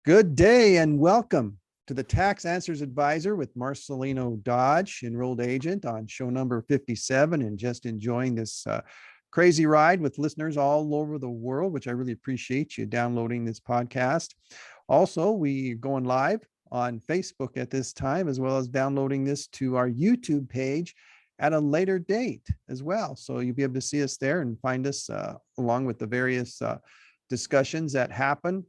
Good day and welcome to the Tax Answers Advisor with Marcelino Dodge, enrolled agent on show number 57, and just enjoying this crazy ride with listeners all over the world, which I really appreciate you downloading this podcast. Also, we're going live on Facebook at this time, as well as downloading this to our YouTube page at a later date as well. So you'll be able to see us there and find us along with the various discussions that happen.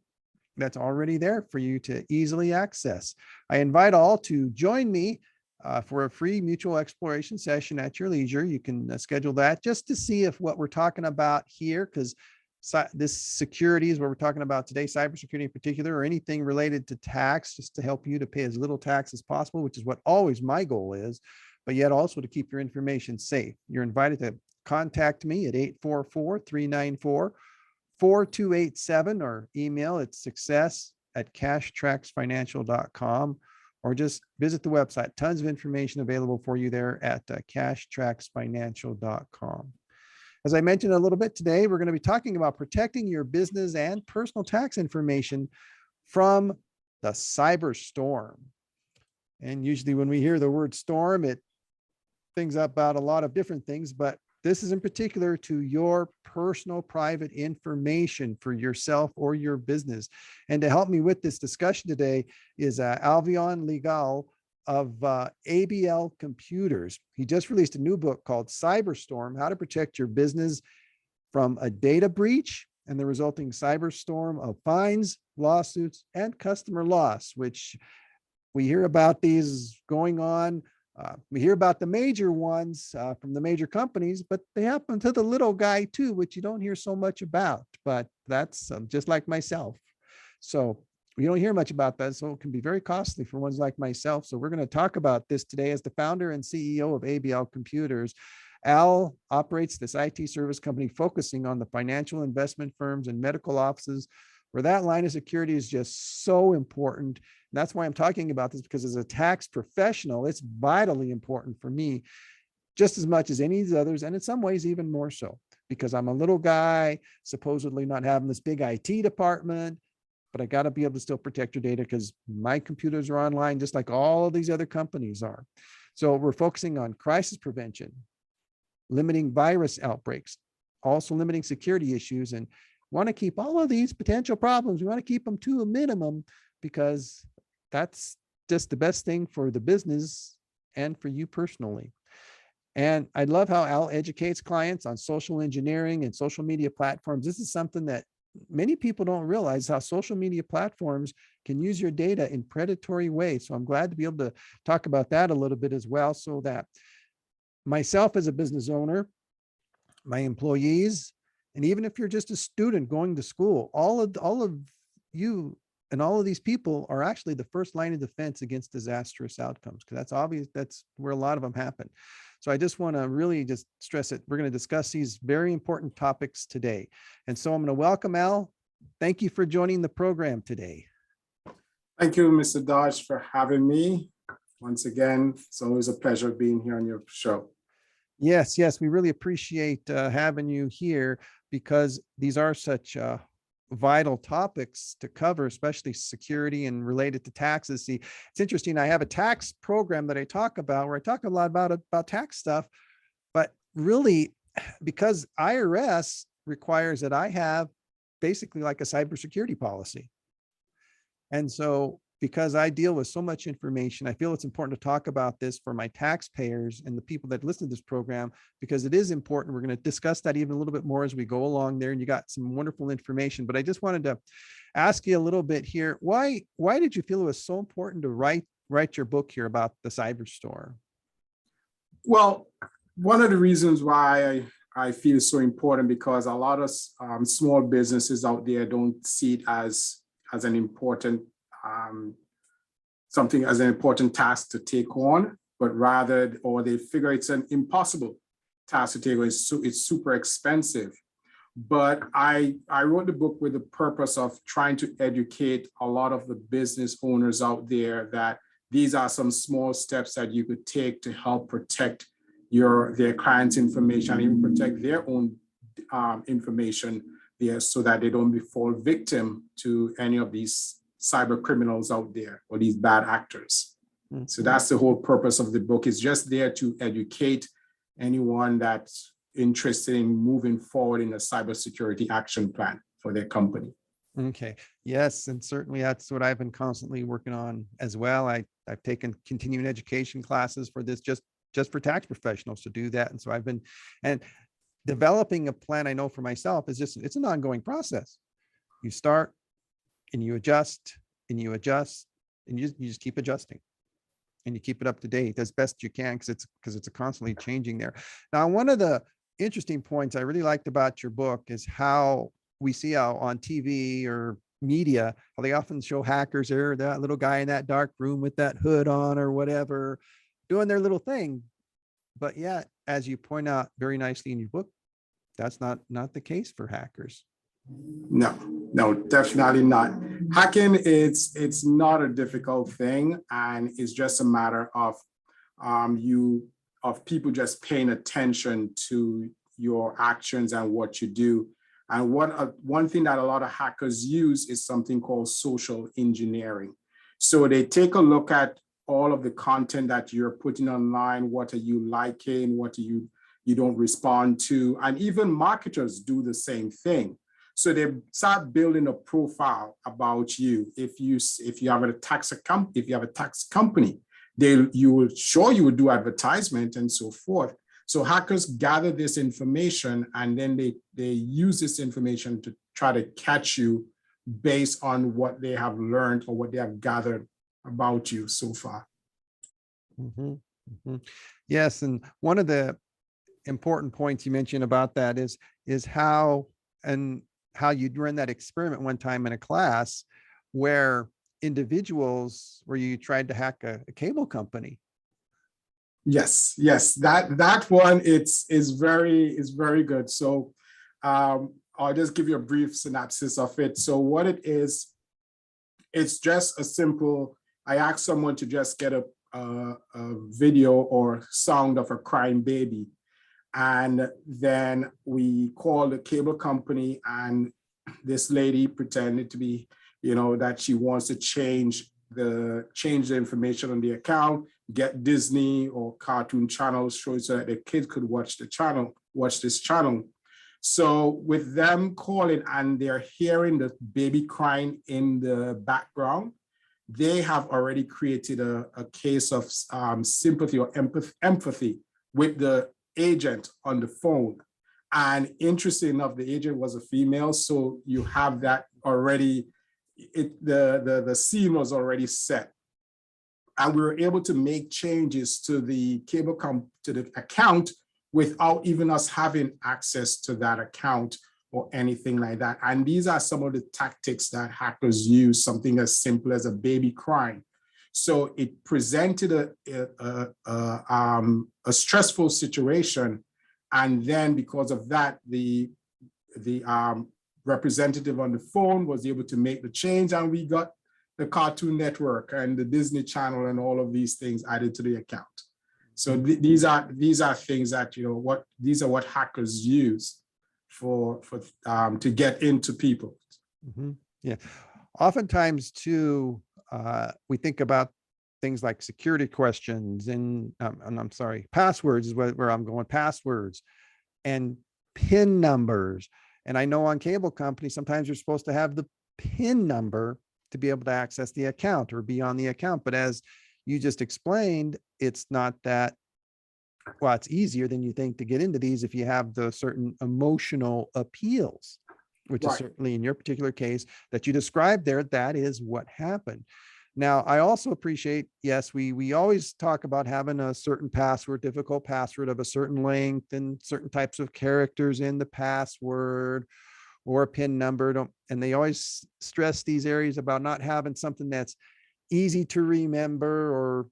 That's already there for you to easily access. I invite all to join me for a free mutual exploration session at your leisure. You can schedule that just to see if what we're talking about here, because this security is what we're talking about today, cybersecurity in particular, or anything related to tax, just to help you to pay as little tax as possible, which is what always my goal is, but yet also to keep your information safe. You're invited to contact me at 844-394-4287 or email at success@cashtracksfinancial.com, or just visit the website. Tons of information available for you there at cashtracksfinancial.com. As I mentioned a little bit today, we're going to be talking about protecting your business and personal tax information from the cyber storm. And usually when we hear the word storm, it brings up about a lot of different things, but this is in particular to your personal private information for yourself or your business. And to help me with this discussion today is Alvion Legall of ABL Computers. He just released a new book called Cyberstorm: How to Protect Your Business from a Data Breach and the Resulting Cyberstorm of Fines, Lawsuits, and Customer Loss, which we hear about these going on. We hear about the major ones from the major companies, but they happen to the little guy too, which you don't hear so much about, but that's just like myself. So we don't hear much about that. So it can be very costly for ones like myself. So we're going to talk about this today. As the founder and CEO of ABL Computers, Al operates this IT service company focusing on the financial investment firms and medical offices, where that line of security is just so important. And that's why I'm talking about this, because as a tax professional, it's vitally important for me just as much as any of the others, and in some ways even more so, because I'm a little guy, supposedly not having this big IT department, but I got to be able to still protect your data because my computers are online just like all of these other companies are. So we're focusing on crisis prevention, limiting virus outbreaks, also limiting security issues, and want to keep all of these potential problems, we want to keep them to a minimum, because that's just the best thing for the business and for you personally. And I love how Al educates clients on social engineering and social media platforms. This is something that many people don't realize, how social media platforms can use your data in predatory ways. So I'm glad to be able to talk about that a little bit as well, so that myself as a business owner, my employees, and even if you're just a student going to school, all of you and all of these people are actually the first line of defense against disastrous outcomes, because that's obvious. That's where a lot of them happen. So I just want to really just stress it. We're going to discuss these very important topics today. And so I'm going to welcome Al. Thank you for joining the program today. Thank you, Mr. Dodge, for having me. Once again, it's always a pleasure being here on your show. Yes, we really appreciate having you here, because these are such vital topics to cover, especially security and related to taxes. See, it's interesting. I have a tax program that I talk about where I talk a lot about tax stuff, but really, because IRS requires that I have basically like a cybersecurity policy. And so because I deal with so much information, I feel it's important to talk about this for my taxpayers and the people that listen to this program, because it is important. We're going to discuss that even a little bit more as we go along there, and you got some wonderful information. But I just wanted to ask you a little bit here. Why did you feel it was so important to write your book here about the cyber storm? Well, one of the reasons why I feel so important, because a lot of small businesses out there don't see it as an important something as an important task to take on, but rather, or they figure it's an impossible task to take on. It's super expensive. But I wrote the book with the purpose of trying to educate a lot of the business owners out there that these are some small steps that you could take to help protect their clients' information, even protect their own information there, so that they don't fall victim to any of these cyber criminals out there or these bad actors. Mhm. So that's the whole purpose of the book. It's just there to educate anyone that's interested in moving forward in a cybersecurity action plan for their company. Okay. Yes, and certainly that's what I've been constantly working on as well. I've taken continuing education classes for this just for tax professionals to do that. And so I've been and developing a plan. I know for myself is just it's an ongoing process. You start and you adjust and you adjust and you just keep adjusting and you keep it up to date as best you can because it's a constantly changing there. Now, one of the interesting points I really liked about your book is how we see how on TV or media, how they often show hackers there, that little guy in that dark room with that hood on or whatever, doing their little thing. But yet, as you point out very nicely in your book, that's not the case for hackers. No, definitely not. Hacking, it's not a difficult thing, and it's just a matter of people just paying attention to your actions and what you do. And one thing that a lot of hackers use is something called social engineering. So they take a look at all of the content that you're putting online. What are you liking? What do you don't respond to? And even marketers do the same thing. So they start building a profile about you. If you have a tax account, if you have a tax company, you will do advertisement and so forth. So hackers gather this information and then they use this information to try to catch you based on what they have learned or what they have gathered about you so far. Mm-hmm, mm-hmm. Yes, and one of the important points you mentioned about that is how you ran that experiment one time in a class where you tried to hack a cable company. Yes, that one is very good. So I'll just give you a brief synopsis of it. So what it is, it's just a simple, I asked someone to just get a video or sound of a crying baby. And then we called the cable company, and this lady pretended to be, that she wants to change the information on the account, get Disney or cartoon channels shows so that the kids could watch this channel. So with them calling and they're hearing the baby crying in the background, they have already created a case of sympathy or empathy with the agent on the phone. And interesting enough, the agent was a female, so you have that already. The scene was already set, and we were able to make changes to the to the account without even us having access to that account or anything like that. And these are some of the tactics that hackers use, something as simple as a baby crying. So it presented a stressful situation, and then because of that, the representative on the phone was able to make the change, and we got the Cartoon Network and the Disney Channel and all of these things added to the account. So these are things that these are what hackers use for to get into people. Mm-hmm. Yeah, oftentimes too, we think about things like security questions and I'm sorry, passwords is where I'm going. Passwords and PIN numbers. And I know on cable companies, sometimes you're supposed to have the PIN number to be able to access the account or be on the account. But as you just explained, it's not that, well, it's easier than you think to get into these if you have the certain emotional appeals, which is certainly in your particular case that you described there, that is what happened. Now, I also appreciate, yes, we always talk about having a certain password, difficult password of a certain length and certain types of characters in the password or a PIN number. And they always stress these areas about not having something that's easy to remember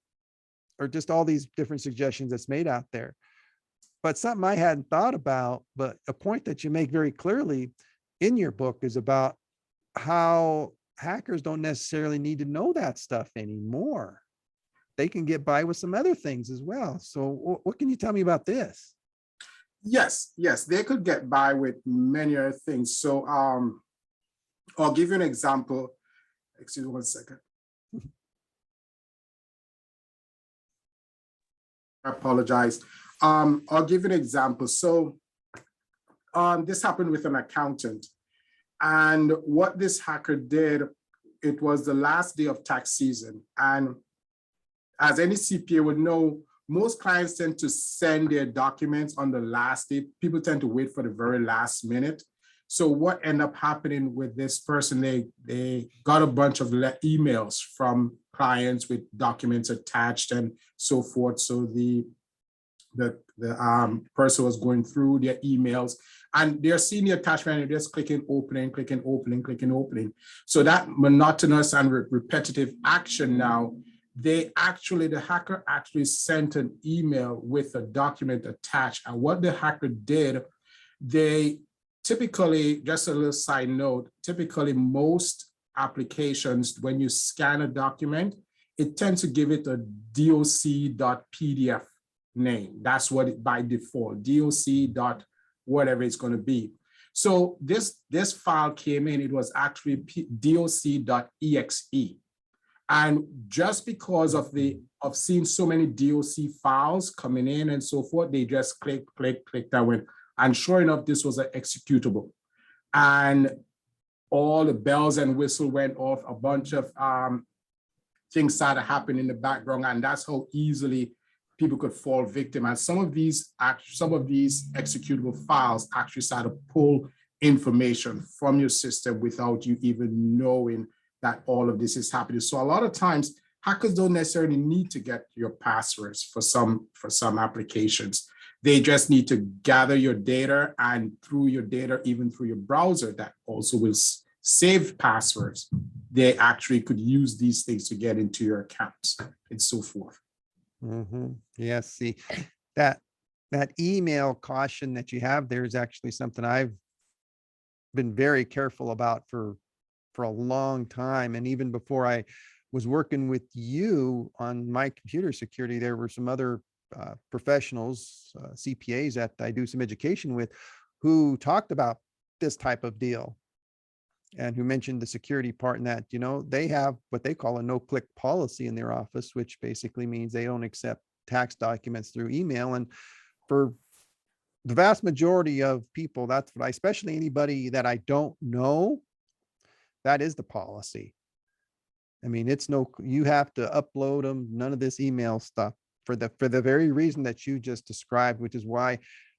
or just all these different suggestions that's made out there. But something I hadn't thought about, but a point that you make very clearly in your book is about how hackers don't necessarily need to know that stuff anymore. They can get by with some other things as well. So what can you tell me about this? Yes, they could get by with many other things. So I'll give you an example. Excuse me 1 second. I apologize. I'll give you an example. So this happened with an accountant. And what this hacker did, it was the last day of tax season. And as any CPA would know, most clients tend to send their documents on the last day. People tend to wait for the very last minute. So what ended up happening with this person, they got a bunch of emails from clients with documents attached and so forth. So the person was going through their emails and they're seeing the attachment and just clicking opening, clicking opening, clicking opening. So that monotonous and repetitive action now, the hacker actually sent an email with a document attached. And what the hacker did, they typically, just a little side note, typically most applications, when you scan a document, it tends to give it a doc.pdf name. That's what it by default, doc. Whatever it's going to be. So this file came in, it was actually doc.exe. And just because of seeing so many DOC files coming in and so forth, they just click that went. And sure enough, this was an executable. And all the bells and whistle went off, a bunch of things started happening in the background, and that's how easily people could fall victim. And some of these executable files actually start to pull information from your system without you even knowing that all of this is happening. So a lot of times hackers don't necessarily need to get your passwords for some applications. They just need to gather your data, and through your data, even through your browser that also will save passwords, they actually could use these things to get into your accounts and so forth. Mm-hmm. Yes, see, that email caution that you have there is actually something I've been very careful about for a long time. And even before I was working with you on my computer security, there were some other professionals, CPAs that I do some education with, who talked about this type of deal and who mentioned the security part, and that, they have what they call a no-click policy in their office, which basically means they don't accept tax documents through email. And for the vast majority of people, that's what especially anybody that I don't know, that is the policy. I mean, you have to upload them, none of this email stuff, for the very reason that you just described, which is why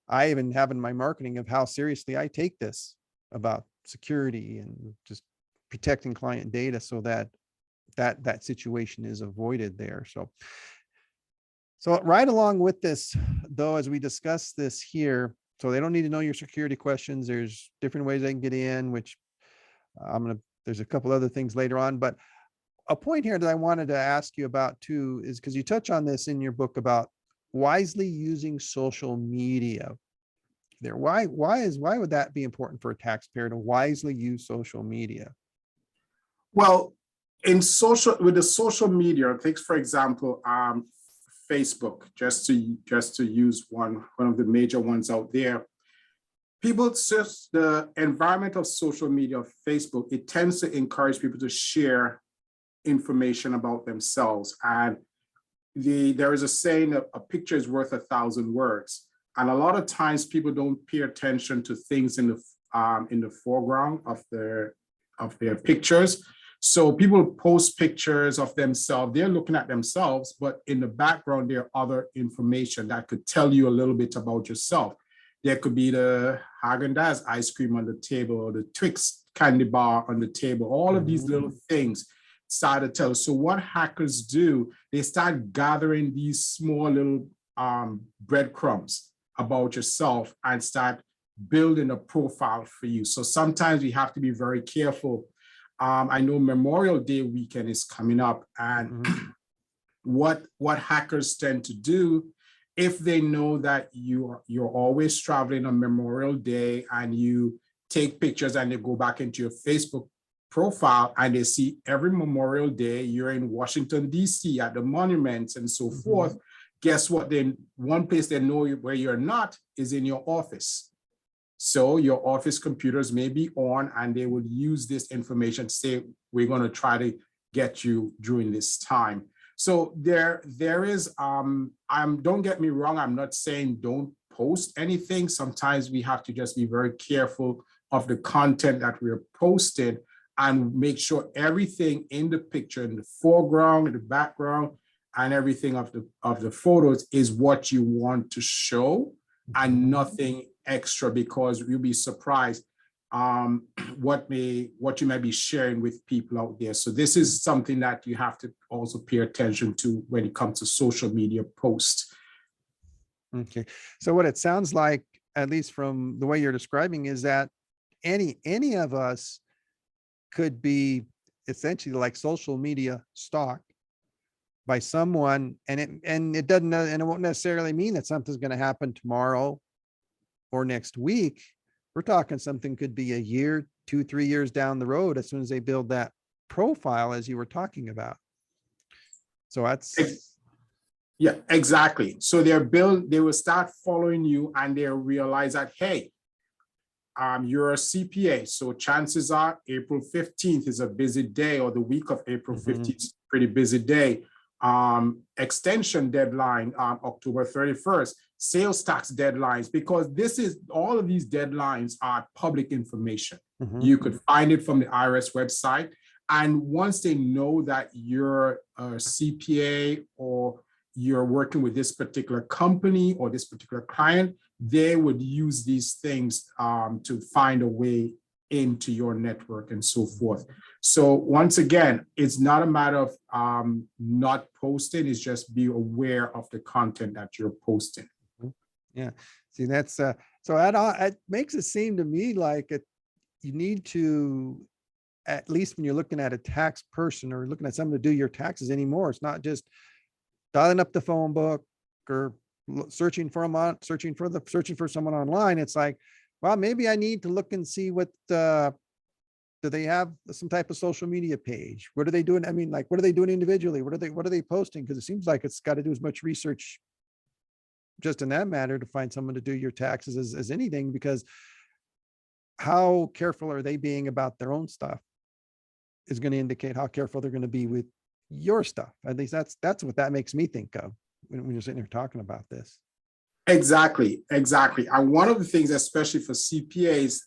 I even have in my marketing of how seriously I take this about security and just protecting client data, so that situation is avoided there. So right along with this, though, as we discuss this here, so they don't need to know your security questions. There's different ways they can get in, which there's a couple other things later on, but a point here that I wanted to ask you about too is, because you touch on this in your book about wisely using social media there. Why would that be important for a taxpayer to wisely use social media? Well, with the social media, take for example, Facebook, just to use one of the major ones out there. The environment of social media, Facebook, it tends to encourage people to share information about themselves. And there is a saying that a picture is worth 1,000 words. And a lot of times people don't pay attention to things in the foreground of their pictures. So people post pictures of themselves, they're looking at themselves, but in the background, there are other information that could tell you a little bit about yourself. There could be the Haagen-Dazs ice cream on the table, or the Twix candy bar on the table. All of these little things start to tell us. So what hackers do, they start gathering these small little breadcrumbs about yourself and start building a profile for you. So sometimes we have to be very careful. I know Memorial Day weekend is coming up, and what hackers tend to do, if they know that you're always traveling on Memorial Day and you take pictures and they go back into your Facebook profile and they see every Memorial Day you're in Washington, D.C. at the monuments and so forth, guess what? Then one place they know where you're not is in your office. So your office computers may be on and they would use this information, say, we're going to try to get you during this time. So there is, don't get me wrong, I'm not saying don't post anything. Sometimes we have to just be very careful of the content that we're posting and make sure everything in the picture, in the foreground, in the background, and everything of the photos is what you want to show and nothing extra, because you'll be surprised what you might be sharing with people out there. So this is something that you have to also pay attention to when it comes to social media posts. Okay. So what it sounds like, at least from the way you're describing, is that any of us could be essentially like social media stalked by someone, and it doesn't, and it won't necessarily mean that something's going to happen tomorrow or next week. We're talking something could be a year, 2-3 years down the road as soon as they build that profile, as you were talking about. So that's, yeah, exactly. So they will start following you and they'll realize that, hey, you're a CPA. So chances are April 15th is a busy day, or the week of April 15th is a pretty busy day. Extension deadline, October 31st, sales tax deadlines, because all of these deadlines are public information. You could find it from the IRS website. And once they know that you're a CPA or you're working with this particular company or this particular client, they would use these things to find a way into your network and so forth. So once again, it's not a matter of not posting, it's just be aware of the content that you're posting. Yeah. See, that's so it makes it seem to me like you need to, at least when you're looking at a tax person or looking at someone to do your taxes anymore, it's not just dialing up the phone book or searching for someone online. It's like, well, maybe I need to look and see what do they have some type of social media page? What are they doing? I mean, like, what are they doing individually? What are they posting? Because it seems like it's got to do as much research just in that matter to find someone to do your taxes as anything, because how careful are they being about their own stuff is going to indicate how careful they're going to be with your stuff. At least that's what that makes me think of when you're sitting here talking about this. Exactly. And one of the things, especially for CPAs,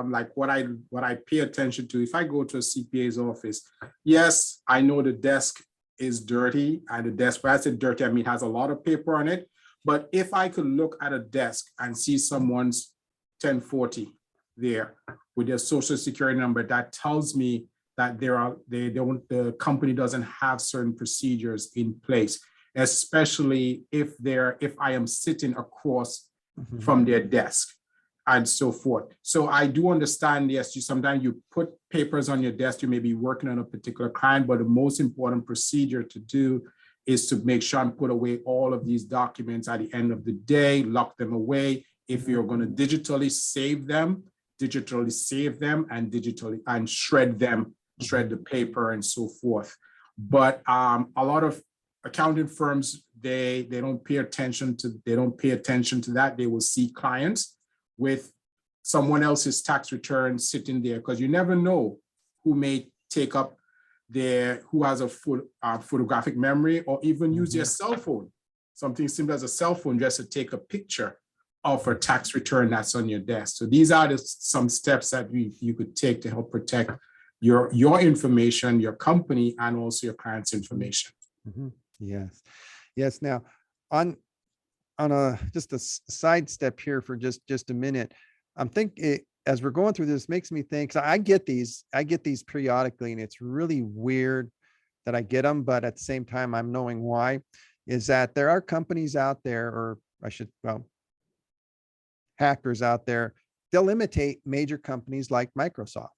like what I pay attention to, if I go to a CPA's office, yes, I know the desk is dirty, and the desk, when I say dirty, I mean has a lot of paper on it. But if I could look at a desk and see someone's 1040 there with their social security number, that tells me that the company doesn't have certain procedures in place, especially if I am sitting across from their desk and so forth. So I do understand, yes, sometimes you put papers on your desk, you may be working on a particular client, but the most important procedure to do is to make sure and put away all of these documents at the end of the day, lock them away. If you're going to digitally save them and digitally shred the paper and so forth. But a lot of accounting firms, they don't pay attention to that. They will see clients with someone else's tax return sitting there, because you never know who may take up who has a photographic memory, or even use their cell phone, something simple as a cell phone, just to take a picture of a tax return that's on your desk. So these are some steps that you could take to help protect your information, your company, and also your client's information. Yes. Now, on just a side step here for just a minute, I'm thinking, as we're going through this, makes me think, I get these periodically, and it's really weird that I get them, but at the same time, I'm knowing why, is that there are companies out there, hackers out there, they'll imitate major companies like Microsoft.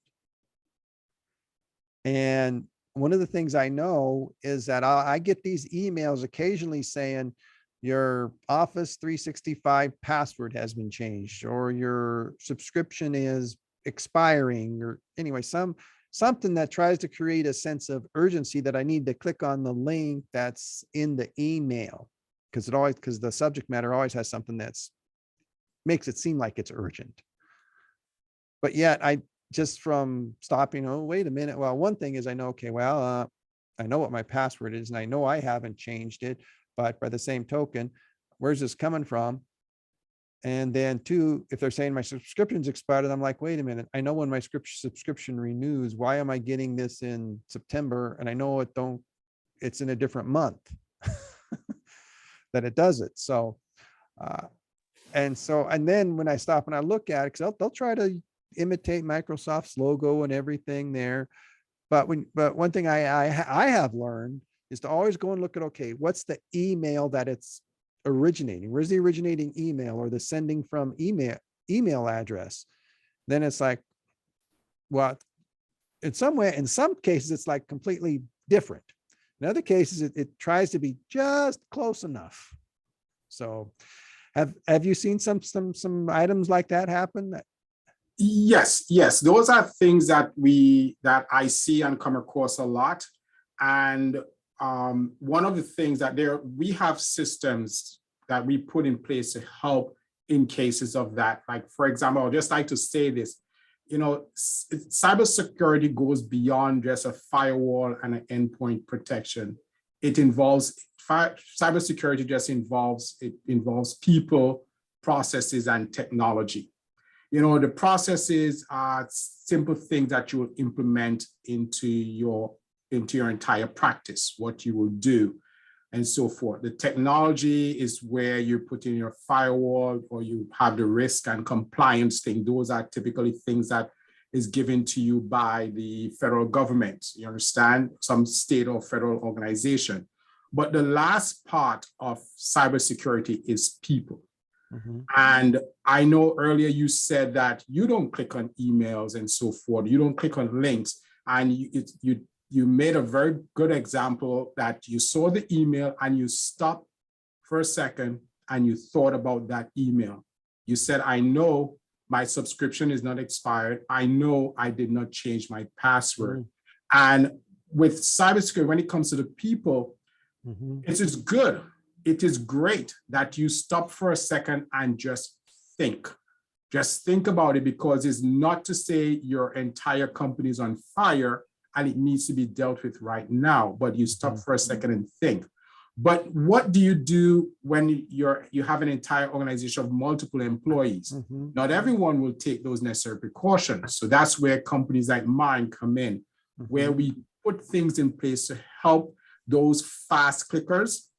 And one of the things I know is that I get these emails occasionally saying your Office 365 password has been changed, or your subscription is expiring, or anyway, something that tries to create a sense of urgency that I need to click on the link that's in the email, because the subject matter always has something that's makes it seem like it's urgent. but yet I just from stopping, oh, wait a minute. Well, one thing is I know, okay, well, I know what my password is and I know I haven't changed it, but by the same token, where's this coming from? And then two, if they're saying my subscription's expired, I'm like, wait a minute, I know when my subscription renews, why am I getting this in September? And I know it's in a different month that it does it. So, and then when I stop and I look at it, because they'll try to imitate Microsoft's logo and everything there. But one thing I have learned is to always go and look at, okay, what's the email that it's originating? Where's the originating email or the sending from email address? Then it's like, well, in some cases, it's like completely different. In other cases, it tries to be just close enough. So have you seen some items like that happen? Yes, those are things that I see and come across a lot. And one of the things that we have systems that we put in place to help in cases of that. Like, for example, I'd just like to say this, cybersecurity goes beyond just a firewall and an endpoint protection. It involves cybersecurity involves people, processes, and technology. The processes are simple things that you will implement into your entire practice, what you will do, and so forth. The technology is where you put in your firewall or you have the risk and compliance thing. Those are typically things that is given to you by the federal government, you understand, some state or federal organization. But the last part of cybersecurity is people. Mm-hmm. And I know earlier you said that you don't click on emails and so forth. You don't click on links. And you made a very good example that you saw the email and you stopped for a second and you thought about that email. You said, I know my subscription is not expired. I know I did not change my password. Mm-hmm. And with cybersecurity, when it comes to the people, mm-hmm. It is good. It is great that you stop for a second and just think. Just think about it, because it's not to say your entire company is on fire and it needs to be dealt with right now, but you stop for a second and think. But what do you do when you have an entire organization of multiple employees? Mm-hmm. Not everyone will take those necessary precautions. So that's where companies like mine come in, mm-hmm. where we put things in place to help those fast clickers,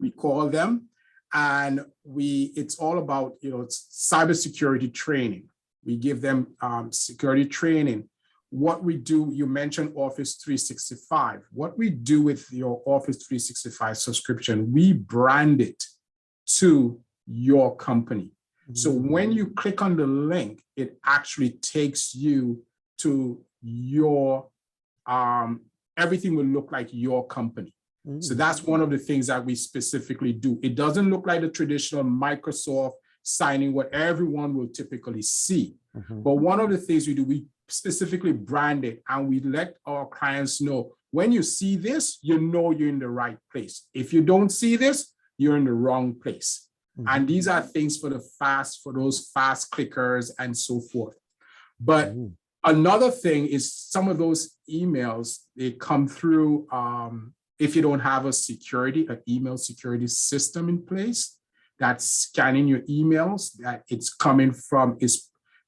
we call them, and it's all about it's cybersecurity training. We give them security training. What we do, you mentioned Office 365. What we do with your Office 365 subscription, we brand it to your company. Mm-hmm. So when you click on the link, it actually takes you to your everything will look like your company. Mm-hmm. So that's one of the things that we specifically do. It doesn't look like the traditional Microsoft signing, what everyone will typically see. Mm-hmm. But one of the things we do, we specifically brand it and we let our clients know, when you see this, you know you're in the right place. If you don't see this, you're in the wrong place. Mm-hmm. And these are things for those fast clickers and so forth. But mm-hmm. Another thing is some of those emails, they come through, if you don't have an email security system in place that's scanning your emails, that it's coming from,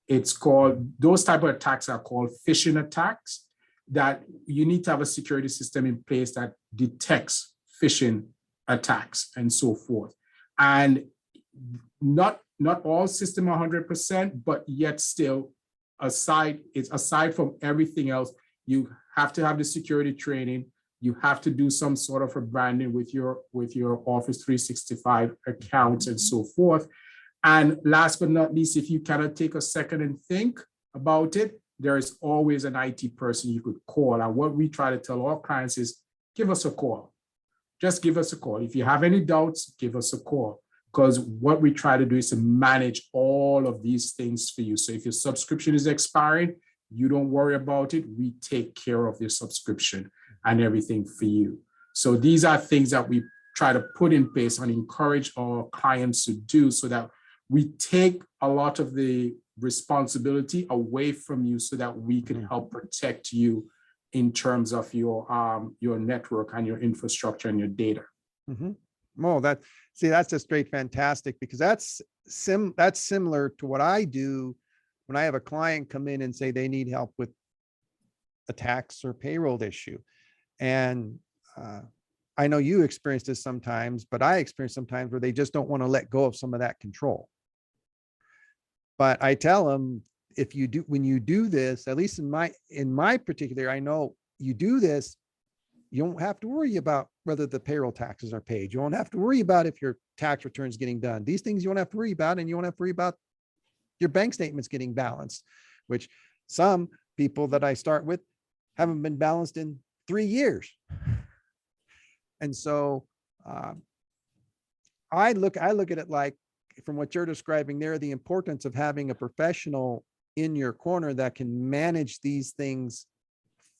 it's called, those type of attacks are called phishing attacks, that you need to have a security system in place that detects phishing attacks and so forth. And not all system 100%, but yet still, aside from everything else, you have to have the security training. You have to do some sort of a branding with your Office 365 accounts and so forth. And last but not least, if you cannot take a second and think about it, there is always an IT person you could call. And what we try to tell our clients is, give us a call. Just give us a call. If you have any doubts, give us a call. Because what we try to do is to manage all of these things for you. So if your subscription is expiring, you don't worry about it. We take care of your subscription and everything for you. So these are things that we try to put in place and encourage our clients to do, so that we take a lot of the responsibility away from you so that we can help protect you in terms of your network and your infrastructure and your data. Oh, that's just straight fantastic, because that's similar to what I do when I have a client come in and say they need help with a tax or payroll issue. And I know you experience this sometimes, but I experience sometimes where they just don't want to let go of some of that control. But I tell them, when you do this, at least in my particular, I know you do this, you don't have to worry about whether the payroll taxes are paid. You won't have to worry about if your tax return is getting done. These things you won't have to worry about, and you won't have to worry about your bank statements getting balanced, which some people that I start with haven't been balanced in 3 years. And so I look at it like, from what you're describing there, the importance of having a professional in your corner that can manage these things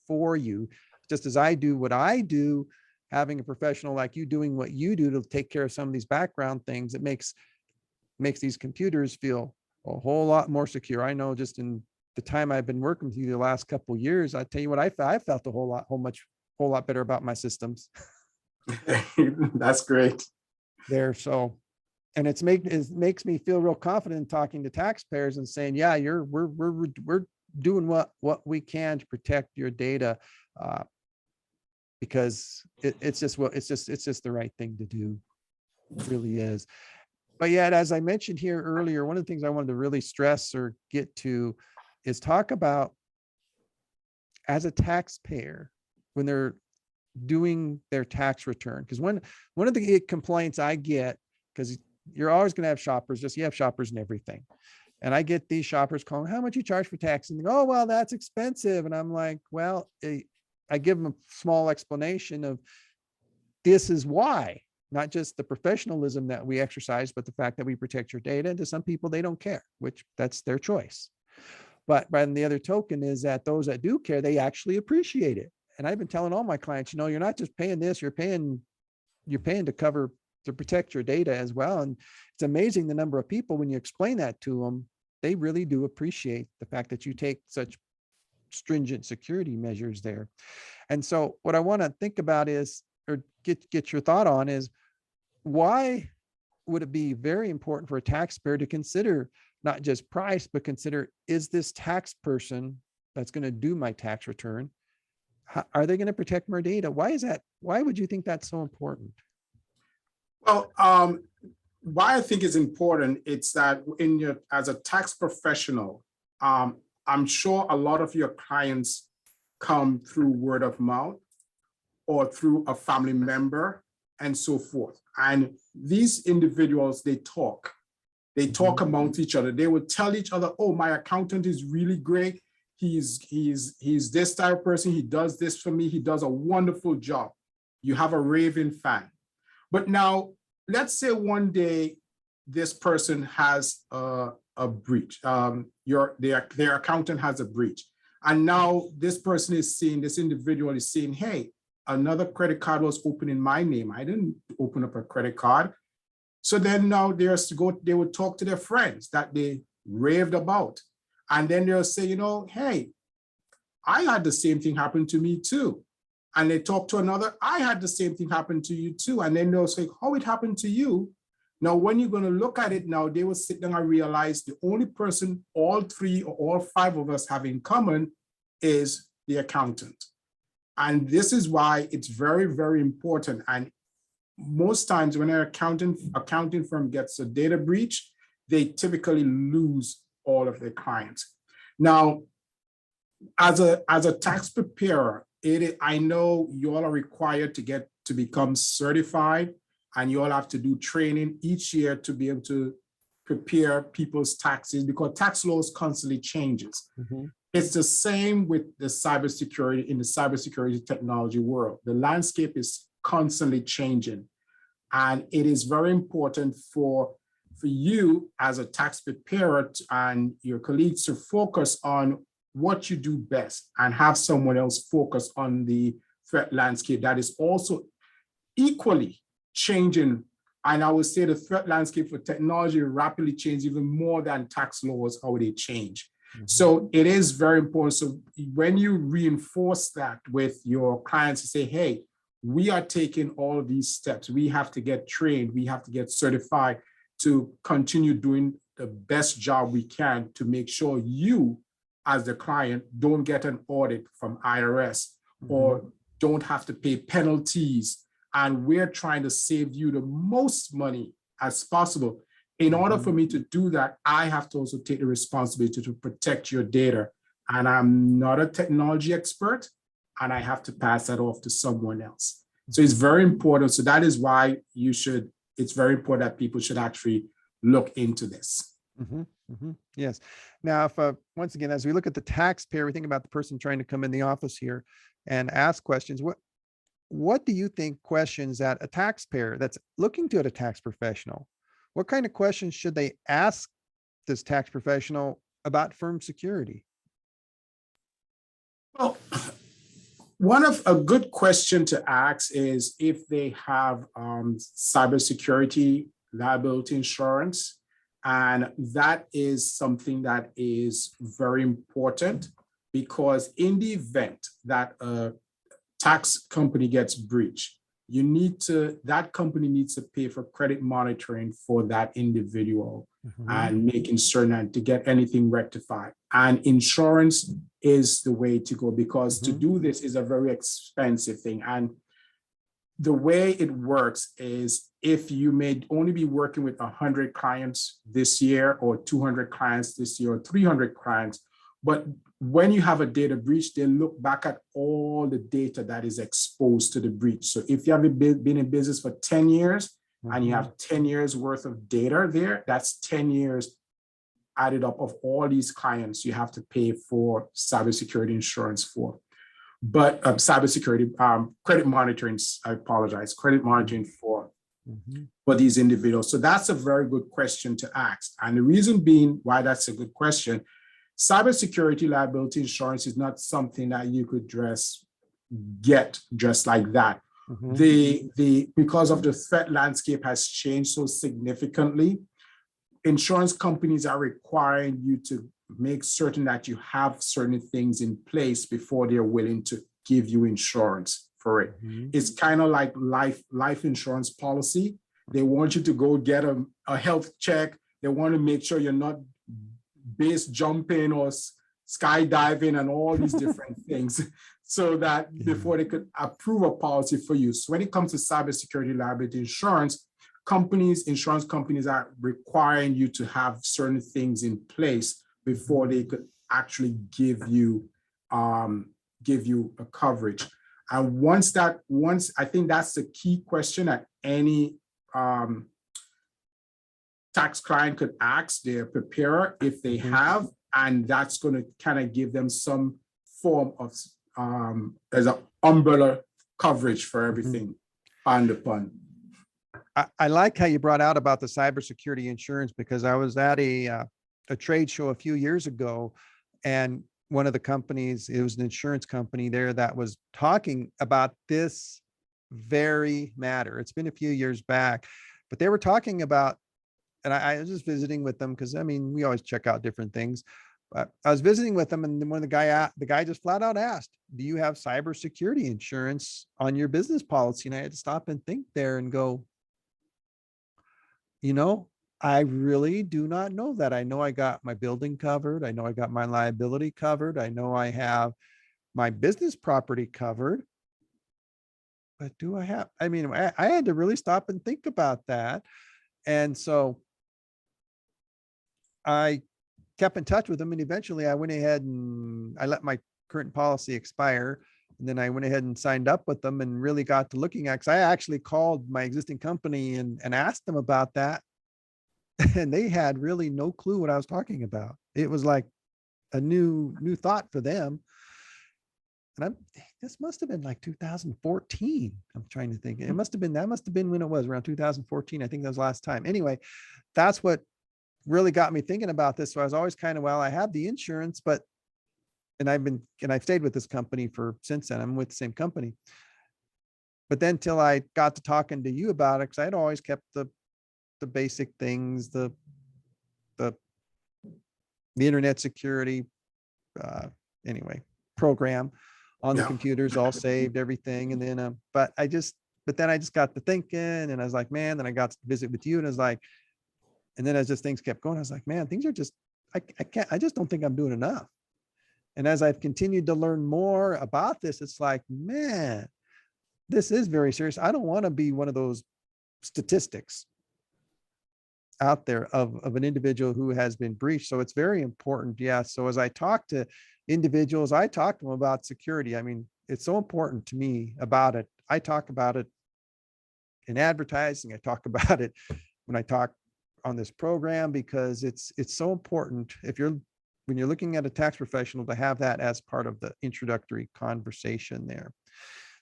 for you, just as I do what I do. Having a professional like you doing what you do to take care of some of these background things, it makes these computers feel a whole lot more secure. I know just in the time I've been working with you the last couple of years, I tell you what, I felt a whole lot better about my systems. That's great. There. So, and it makes me feel real confident in talking to taxpayers and saying, yeah, we're doing what we can to protect your data, because it's just the right thing to do. It really is. But yet, as I mentioned here earlier, one of the things I wanted to really stress or get to is talk about, as a taxpayer, when they're doing their tax return. Because one of the complaints I get, because you're always going to have shoppers, you have shoppers in everything. And I get these shoppers calling, how much you charge for tax? And they go, oh, well, that's expensive. And I'm like, well, I give them a small explanation of, this is why, not just the professionalism that we exercise, but the fact that we protect your data. And to some people, they don't care, which that's their choice. But the other token is that those that do care, they actually appreciate it. And I've been telling all my clients, you're not just paying this, you're paying to protect your data as well. And it's amazing the number of people, when you explain that to them, they really do appreciate the fact that you take such stringent security measures there. And so what I want to think about is, or get your thought on, is why would it be very important for a taxpayer to consider not just price, but consider, is this tax person that's going to do my tax return, are they going to protect my data? Why is that? Why would you think that's so important? Well, why I think it's important, it's that as a tax professional, I'm sure a lot of your clients come through word of mouth or through a family member and so forth. And these individuals, they talk amongst each other. They would tell each other, oh, my accountant is really great. He's this type of person. He does this for me. He does a wonderful job. You have a raving fan. But now, let's say one day this person has a breach. Their accountant has a breach. And now this individual is saying, hey, another credit card was opened in my name. I didn't open up a credit card. So then now they would talk to their friends that they raved about. And then they'll say, hey, I had the same thing happen to me too. And they talk to another, I had the same thing happen to you too. And then they'll say, how it happened to you? Now, when you're going to look at it now, they will sit down and realize the only person all three or all five of us have in common is the accountant. And this is why it's very, very important. And most times when an accounting firm gets a data breach, they typically lose all of their clients. Now, as a tax preparer, I know you all are required to become certified, and you all have to do training each year to be able to prepare people's taxes, because tax laws constantly changes. Mm-hmm. It's the same with the cybersecurity in the cybersecurity technology world. The landscape is constantly changing, and it is very important for you as a tax preparer and your colleagues to focus on what you do best and have someone else focus on the threat landscape that is also equally changing And I would say the threat landscape for technology rapidly changes even more than tax laws, how they change. So it is very important. So when you reinforce that with your clients to say, hey, we are taking all of these steps. We have to get trained. We have to get certified to continue doing the best job we can to make sure you, as the client, don't get an audit from IRS or don't have to pay penalties. And we're trying to save you the most money as possible. In order for me to do that, I have to also take the responsibility to protect your data. And I'm not a technology expert, and I have to pass that off to someone else. So it's very important. So that is why it's very important that people should actually look into this. Yes. Now, if once again, as we look at the taxpayer, we think about the person trying to come in the office here and ask questions. What do you think questions that a taxpayer that's looking to a tax professional, what kind of questions should they ask this tax professional about firm security? Well, a good question to ask is if they have cybersecurity liability insurance. And that is something that is very important, because in the event that a tax company gets breached, that company needs to pay for credit monitoring for that individual and making certain that to get anything rectified. And insurance is the way to go, because to do this is a very expensive thing. And the way it works is if you may only be working with 100 clients this year, or 200 clients this year, or 300 clients, but when you have a data breach, they look back at all the data that is exposed to the breach. So if you have been in business for 10 years and you have 10 years worth of data there, that's 10 years added up of all these clients you have to pay for cybersecurity insurance for. But cybersecurity, credit monitoring, I apologize, credit monitoring for these individuals. So that's a very good question to ask. And the reason being why that's a good question, cybersecurity liability insurance is not something that you could get just like that. Because of the threat landscape has changed so significantly, insurance companies are requiring you to make certain that you have certain things in place before they're willing to give you insurance for it. It's kind of like life insurance policy. They want you to go get a health check. They want to make sure you're not base jumping or skydiving and all these different things, so that before they could approve a policy for you. So when it comes to cybersecurity liability insurance companies are requiring you to have certain things in place before they could actually give you a coverage. And once I think that's the key question that any tax client could ask their preparer if they have, and that's going to kind of give them some form of as an umbrella coverage for everything on the pun. I like how you brought out about the cybersecurity insurance, because I was at a trade show a few years ago, and one of the companies, it was an insurance company there that was talking about this very matter. It's been a few years back, but they were talking about, and I was just visiting with them because, I mean, we always check out different things. But I was visiting with them, and then the guy just flat out asked, "Do you have cybersecurity insurance on your business policy?" And I had to stop and think there and go, I really do not know that. I know I got my building covered. I know I got my liability covered. I know I have my business property covered. But do I have? I mean, I had to really stop and think about that. And so I kept in touch with them, and eventually I went ahead and I let my current policy expire. And then I went ahead and signed up with them and really got to looking at, because I actually called my existing company and asked them about that. And they had really no clue what I was talking about. It was like a new thought for them. And this must have been like 2014. I'm trying to think. That must have been when it was around 2014. I think that was last time. Anyway, that's what really got me thinking about this. So I was always kind of, well, I have the insurance, and I've stayed with this company since then. I'm with the same company. But then till I got to talking to you about it, because I'd always kept the the basic things, the internet security, anyway, program on the Yeah. computers, all saved, everything. And then, but then I just got to thinking, and I was like, man, then I got to visit with you, and I was like, and then as just things kept going, I was like, man, things are just, I just don't think I'm doing enough. And as I've continued to learn more about this, it's like, man, this is very serious. I don't want to be one of those statistics out there of an individual who has been breached. So it's very important. Yeah. So as I talk to individuals, I talk to them about security. I mean, it's so important to me about it. I talk about it in advertising. I talk about it when I talk on this program, because it's so important when you're looking at a tax professional to have that as part of the introductory conversation there.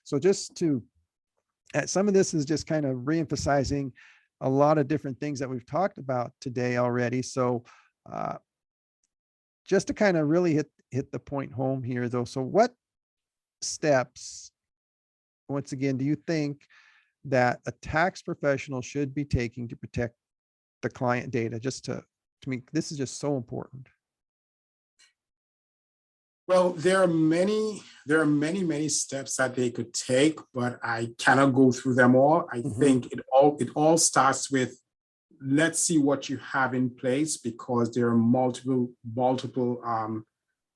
So some of this is just kind of reemphasizing a lot of different things that we've talked about today already. So just to kind of really hit the point home here though. So what steps, once again, do you think that a tax professional should be taking to protect the client data? To me, this is just so important. Well, there are many steps that they could take, but I cannot go through them all. I think it all starts with, let's see what you have in place, because there are multiple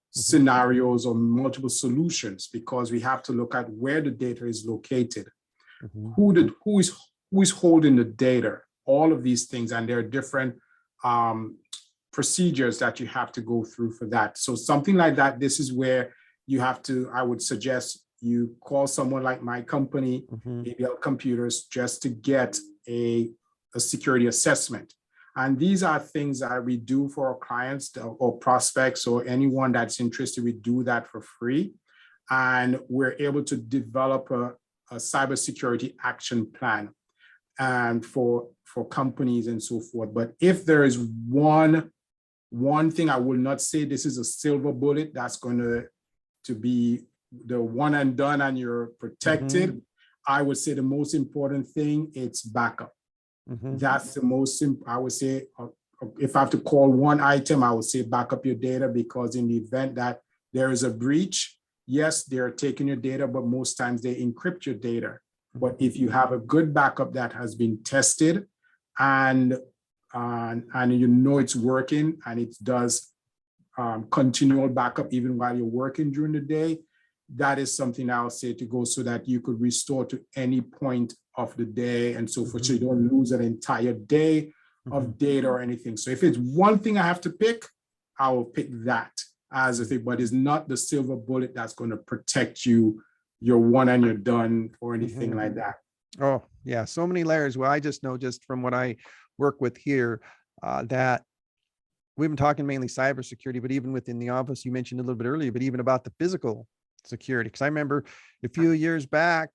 scenarios or multiple solutions, because we have to look at where the data is located, who is holding the data, all of these things, and there are different procedures that you have to go through for that. So something like that, this is where you have to, I would suggest you call someone like my company, ABL Computers, just to get a security assessment. And these are things that we do for our clients or prospects or anyone that's interested. We do that for free. And we're able to develop a cybersecurity action plan and for companies and so forth. But if there is one thing, I will not say this is a silver bullet that's going to be the one and done and you're protected. I would say the most important thing, it's backup. That's the most, I would say, if I have to call one item, I would say back up your data, because in the event that there is a breach, yes, they're taking your data, but most times they encrypt your data. But if you have a good backup that has been tested and you know it's working, and it does continual backup even while you're working during the day, that is something I'll say to go, so that you could restore to any point of the day and so forth, so you don't lose an entire day of data or anything. So if it's one thing I have to pick, I will pick that as a thing, but it's not the silver bullet that's going to protect you, you're one and you're done or anything like that. Oh yeah, so many layers. Well, I just know just from what I work with here that we've been talking mainly cybersecurity, but even within the office, you mentioned a little bit earlier, but even about the physical security. Because I remember a few years back,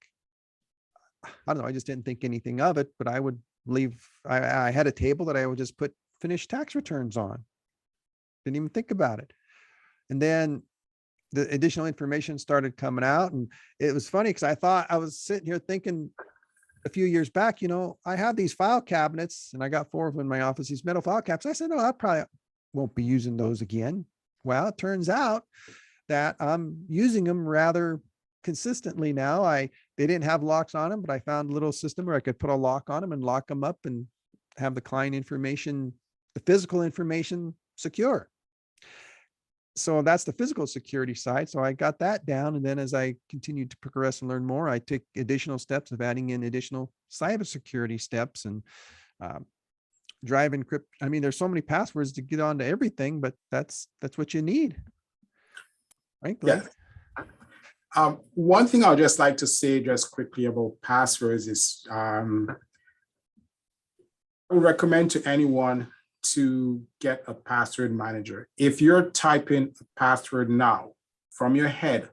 I don't know, I just didn't think anything of it, but I would leave, I had a table that I would just put finished tax returns on. Didn't even think about it. And then the additional information started coming out, and it was funny because I thought, I was sitting here thinking a few years back, I have these file cabinets, and I got 4 of them in my office, these metal file cabinets. I said, no, I probably won't be using those again. Well, it turns out that I'm using them rather consistently now. They didn't have locks on them, but I found a little system where I could put a lock on them and lock them up and have the client information, the physical information, secure. So that's the physical security side. So I got that down. And then as I continued to progress and learn more, I took additional steps of adding in additional cybersecurity steps and drive encrypt. I mean, there's so many passwords to get onto everything, but that's what you need. Right? Yeah. One thing I'd just like to say just quickly about passwords is I would recommend to anyone to get a password manager. If you're typing a password now from your head,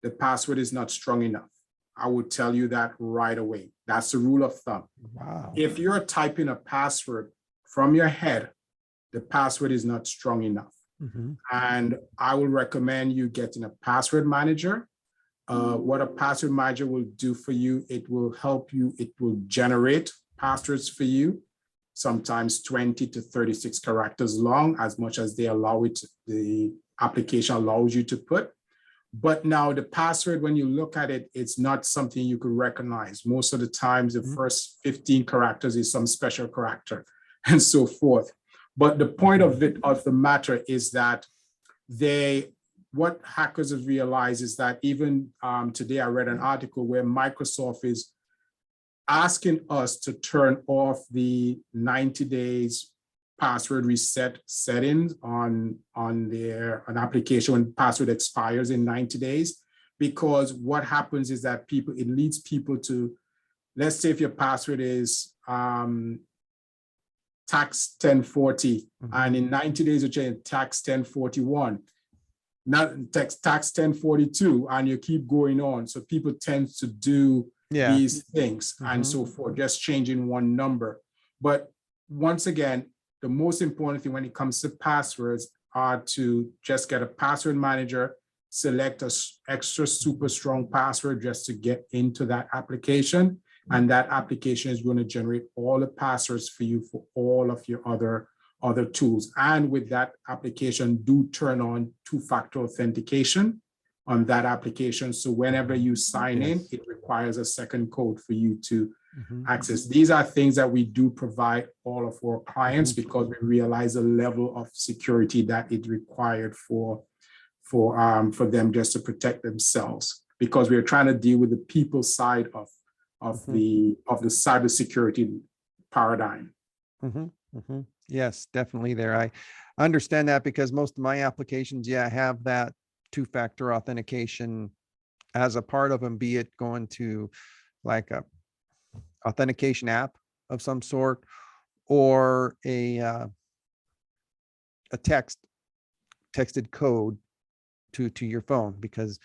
the password is not strong enough. I would tell you that right away. That's the rule of thumb. Wow. If you're typing a password from your head, the password is not strong enough. And I would recommend you getting a password manager. What a password manager will do for you, it will help you, it will generate passwords for you. sometimes 20 to 36 characters long, as much as they allow it, the application allows you to put. But now the password, when you look at it, it's not something you could recognize. Most of the times, the first 15 characters is some special character and so forth. But the point of the matter is that what hackers have realized is that even today I read an article where Microsoft is asking us to turn off the 90 days password reset settings on an application when password expires in 90 days. Because what happens is that it leads people to, let's say if your password is tax 1040 and in 90 days you change tax 1041. Not tax 1042, and you keep going on. So people tend to do these things and so forth, just changing one number. But once again, the most important thing when it comes to passwords are to just get a password manager, select a extra super strong password just to get into that application. And that application is going to generate all the passwords for you for all of your other tools. And with that application, do turn on two-factor authentication on that application. So whenever you sign in, it requires a second code for you to access. These are things that we do provide all of our clients because we realize the level of security that it required for them just to protect themselves, because we're trying to deal with the people side of the cybersecurity paradigm. Yes, definitely there. I understand that because most of my applications, have that two-factor authentication as a part of them, be it going to like a authentication app of some sort or a texted code to your phone, because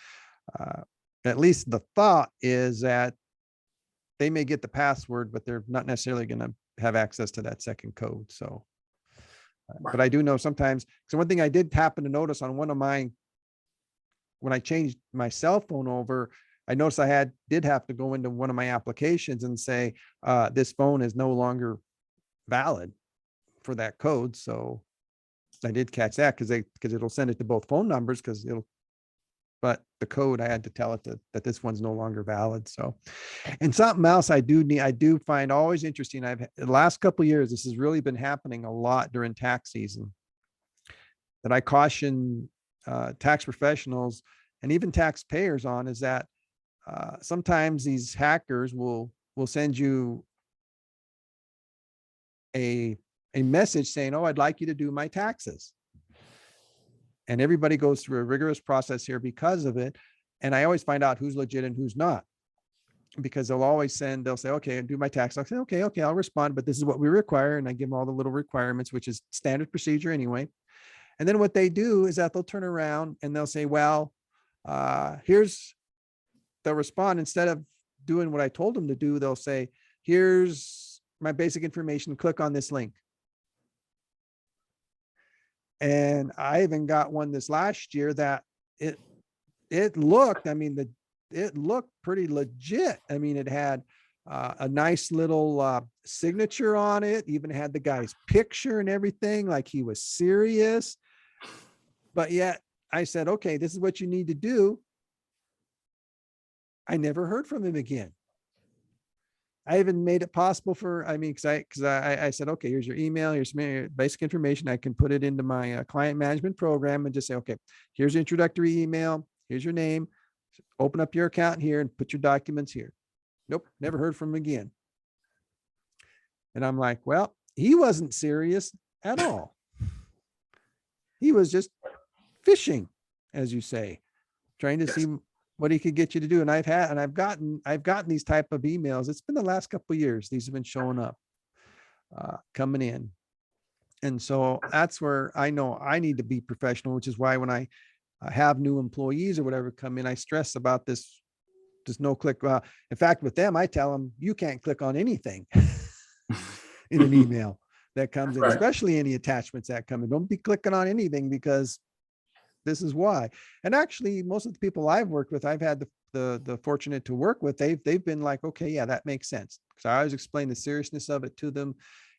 at least the thought is that they may get the password, but they're not necessarily going to have access to that second code. So, but I do know sometimes, so one thing I did happen to notice on one of mine, when I changed my cell phone over, I noticed I did have to go into one of my applications and say, this phone is no longer valid for that code. So I did catch that because it'll send it to both phone numbers but the code, I had to tell it that this one's no longer valid. So, and something else I do find always interesting. The last couple of years, this has really been happening a lot during tax season, that I caution tax professionals and even taxpayers on, is that sometimes these hackers will send you a message saying, oh, I'd like you to do my taxes. And everybody goes through a rigorous process here because of it. And I always find out who's legit and who's not, because they'll say, okay, do my tax. I'll say, okay, I'll respond, but this is what we require. And I give them all the little requirements, which is standard procedure anyway. And then what they do is that they'll turn around and they'll say, well, they'll respond. Instead of doing what I told them to do, they'll say, here's my basic information, click on this link. And I even got one this last year that it looked, it looked pretty legit. I mean, it had a nice little signature on it, even had the guy's picture and everything, like he was serious. But yet I said, okay, this is what you need to do. I never heard from him again. I even made it possible because I said, okay, here's your email, here's some basic information. I can put it into my client management program and just say, okay, here's your introductory email, here's your name, open up your account here and put your documents here. Nope, never heard from him again. And I'm like, well, he wasn't serious at all. He was just fishing, as you say, trying to see what he could get you to do. And I've gotten these type of emails. It's been the last couple of years. These have been showing up, coming in. And so that's where I know I need to be professional, which is why when I have new employees or whatever come in, I stress about this, just no click. In fact, with them, I tell them, you can't click on anything in an email that comes in, especially any attachments that come in. Don't be clicking on anything, because this is why. And actually, most of the people I've worked with, I've had the fortunate to work with, they've been like, okay, yeah, that makes sense. Because I always explain the seriousness of it to them.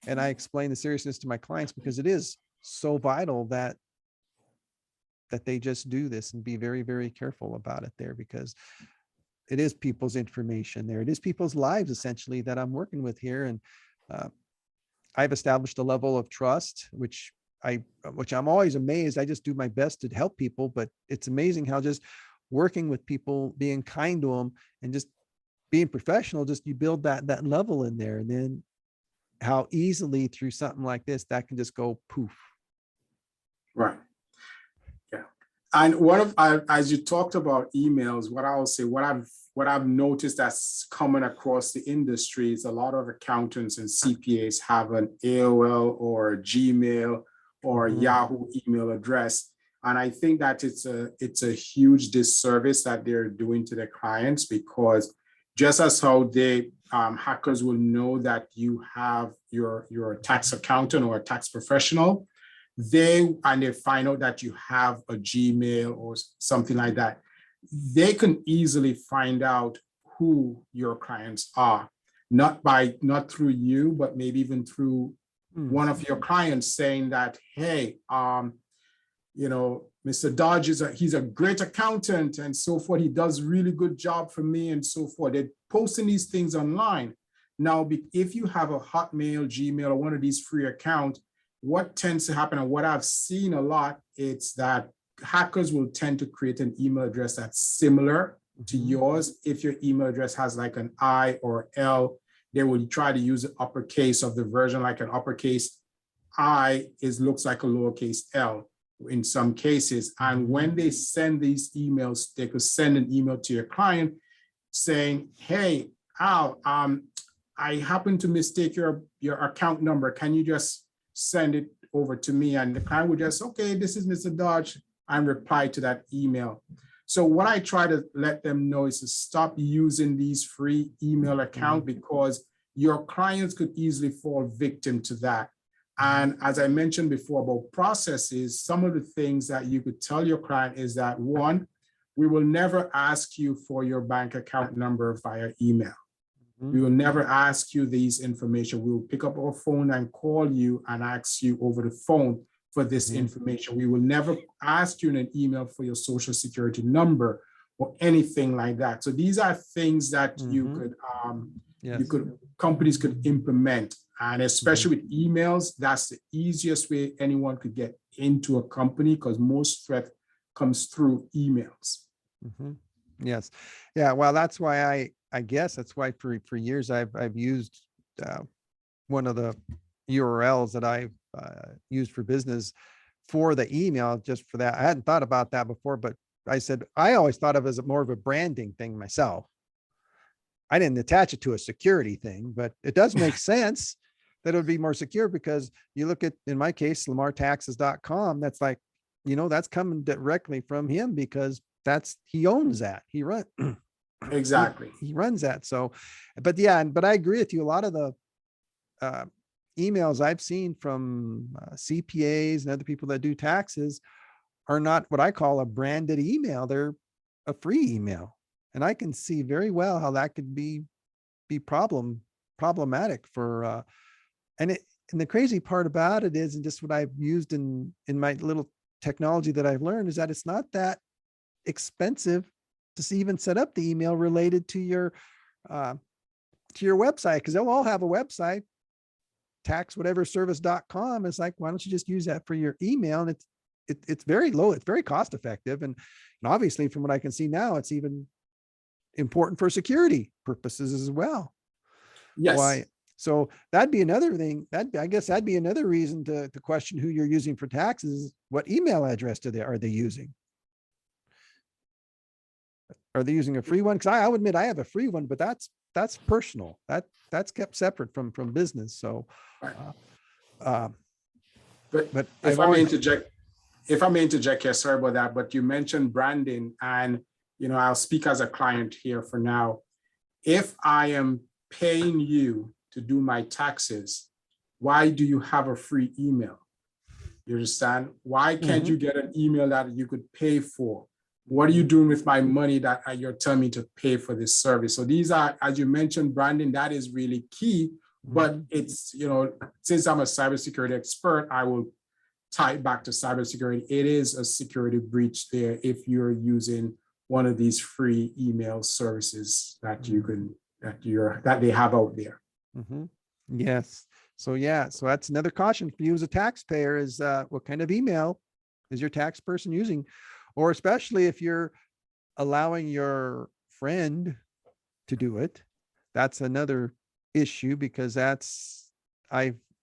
And I explain the seriousness to my clients because it is so vital that they just do this and be very, very careful about it there, because it is people's information there. It is people's lives essentially that I'm working with here. And I've established a level of trust, which I'm always amazed. I just do my best to help people, but it's amazing how just working with people, being kind to them and just being professional, just you build that level in there. And then how easily through something like this, that can just go poof. Right. Yeah. And as you talked about emails, what I'll say, what I've noticed that's common across the industry is a lot of accountants and CPAs have an AOL or a Gmail or Yahoo email address. And I think that it's a huge disservice that they're doing to their clients, because just as how they hackers will know that you have your tax accountant or a tax professional, they find out that you have a Gmail or something like that, they can easily find out who your clients are, not through you, but maybe even through one of your clients saying that, hey, Mr. Dodge he's a great accountant and so forth. He does really good job for me and so forth. They're posting these things online. Now, if you have a Hotmail, Gmail, or one of these free accounts, what tends to happen, and what I've seen a lot, it's that hackers will tend to create an email address that's similar to yours. If your email address has like an I or L, they will try to use the uppercase of the version, like an uppercase I looks like a lowercase L in some cases. And when they send these emails, they could send an email to your client saying, hey, Al, I happen to mistake your account number. Can you just send it over to me? And the client would just, okay, this is Mr. Dodge, and reply to that email. So what I try to let them know is to stop using these free email accounts, because your clients could easily fall victim to that. And as I mentioned before about processes, some of the things that you could tell your client is that, one, we will never ask you for your bank account number via email. We will never ask you these information. We will pick up our phone and call you and ask you over the phone for this information. We will never ask you in an email for your social security number or anything like that. So these are things that companies could implement. And especially with emails, that's the easiest way anyone could get into a company, because most threat comes through emails. Yes. Yeah. Well, that's why I guess that's why for years I've used one of the URLs that I've used for business for the email, just for that. I hadn't thought about that before, but I always thought of it as more of a branding thing myself. I didn't attach it to a security thing, but it does make sense that it would be more secure, because you look at, in my case, lamartaxes.com, that's like, that's coming directly from him, because he owns that. He runs. Exactly. He runs that. So, but I agree with you. A lot of the emails I've seen from CPAs and other people that do taxes are not what I call a branded email. They're a free email. And I can see very well how that could be problematic for, and the crazy part about it is, and just what I've used in my little technology that I've learned, is that it's not that expensive to even set up the email related to your website, because they'll all have a website, taxwhateverservice.com. It's like, why don't you just use that for your email? And it's very low, it's very cost effective, and obviously from what I can see now, it's even important for security purposes as well. Yes. Why? So that'd be another thing. I guess that'd be another reason to question who you're using for taxes. What email address are they using? Are they using a free one? Because I would admit I have a free one, but that's personal. That's kept separate from business. So, but if I may interject here, sorry about that. But you mentioned branding, and I'll speak as a client here for now. If I am paying you to do my taxes, why do you have a free email? You understand? Why can't you get an email that you could pay for? What are you doing with my money that you're telling me to pay for this service? So these are, as you mentioned, branding, that is really key But it's, since I'm a cybersecurity expert, I will tie it back to cybersecurity. It is a security breach there if you're using one of these free email services that you can that they have out there. Yes. So yeah, so that's another caution for you as a taxpayer is what kind of email is your tax person using? Or especially if you're allowing your friend to do it, that's another issue because that's,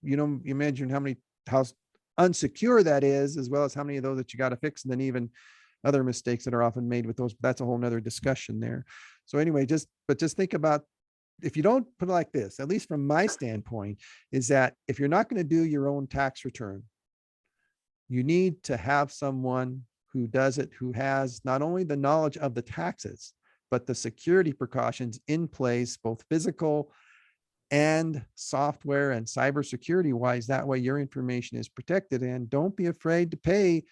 you imagine how unsecure that is, as well as how many of those that you got to fix, and then even other mistakes that are often made with those. That's a whole nother discussion there. So anyway, just think about, if you don't put it like this, at least from my standpoint, is that if you're not going to do your own tax return, you need to have someone who does it, who has not only the knowledge of the taxes, but the security precautions in place, both physical and software and cybersecurity wise. That way your information is protected, and don't be afraid to pay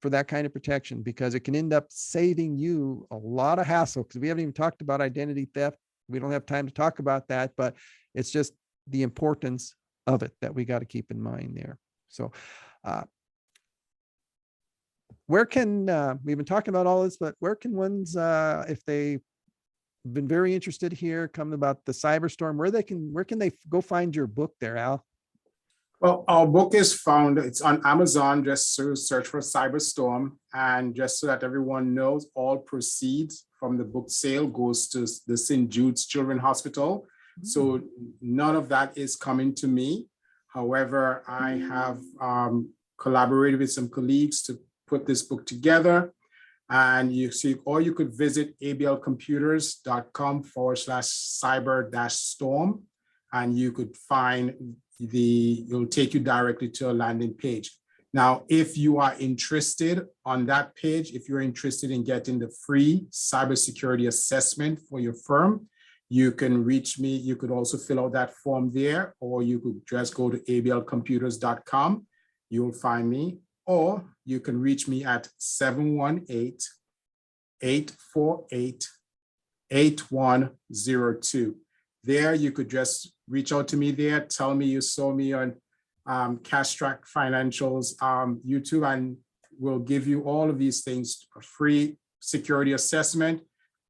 for that kind of protection, because it can end up saving you a lot of hassle, because we haven't even talked about identity theft. We don't have time to talk about that, but it's just the importance of it that we got to keep in mind there. So where can, we've been talking about all this, but where can ones, if they've been very interested here, come about the cyberstorm, where can they go find your book there, Al? Well, our book is found, it's on Amazon, just search for Cyberstorm. And just so that everyone knows, all proceeds from the book sale goes to the St. Jude's Children's Hospital. So none of that is coming to me. However, I have collaborated with some colleagues to put this book together. And you see, or you could visit ablcomputers.com/cyber-storm, and you could find it'll take you directly to a landing page. Now, if you are interested on that page, if you're interested in getting the free cybersecurity assessment for your firm, you can reach me. You could also fill out that form there, or you could just go to ablcomputers.com. You'll find me, or you can reach me at 718-848-8102. There, you could just reach out to me there. Tell me you saw me on Cash Track Financials YouTube, and we'll give you all of these things, a free security assessment.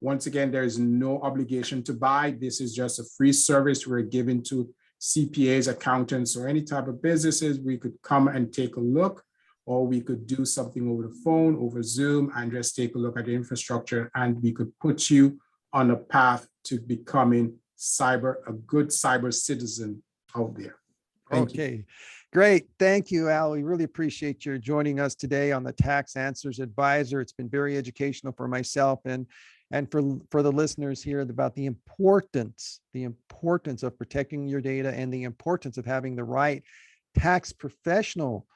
Once again, there is no obligation to buy. This is just a free service we're giving to CPAs, accountants, or any type of businesses. We could come and take a look, or we could do something over the phone, over Zoom, and just take a look at the infrastructure, and we could put you on a path to becoming a good cyber citizen out there. Thank you. Great. Thank you, Al. We really appreciate your joining us today on the Tax Answers Advisor. It's been very educational for myself and for the listeners here about the importance of protecting your data, and the importance of having the right tax professional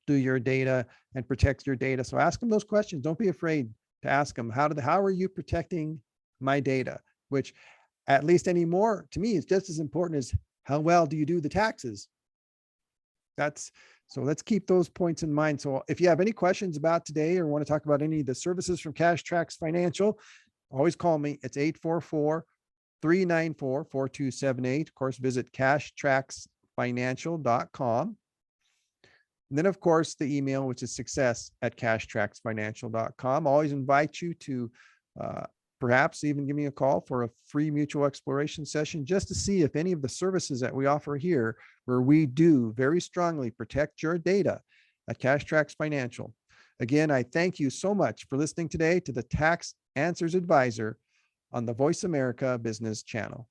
do your data and protect your data. So ask them those questions. Don't be afraid to ask them, how are you protecting my data? Which, at least anymore, to me, is just as important as how well do you do the taxes. So let's keep those points in mind. So if you have any questions about today, or want to talk about any of the services from Cash Tracks Financial, always call me. It's 844-394-4278. Of course, visit cashtracksfinancial.com. And then, of course, the email, which is success@cashtracksfinancial.com. Always invite you to perhaps even give me a call for a free mutual exploration session, just to see if any of the services that we offer here, where we do very strongly protect your data at Cash Tracks Financial. Again, I thank you so much for listening today to the Tax Answers Advisor on the Voice America Business Channel.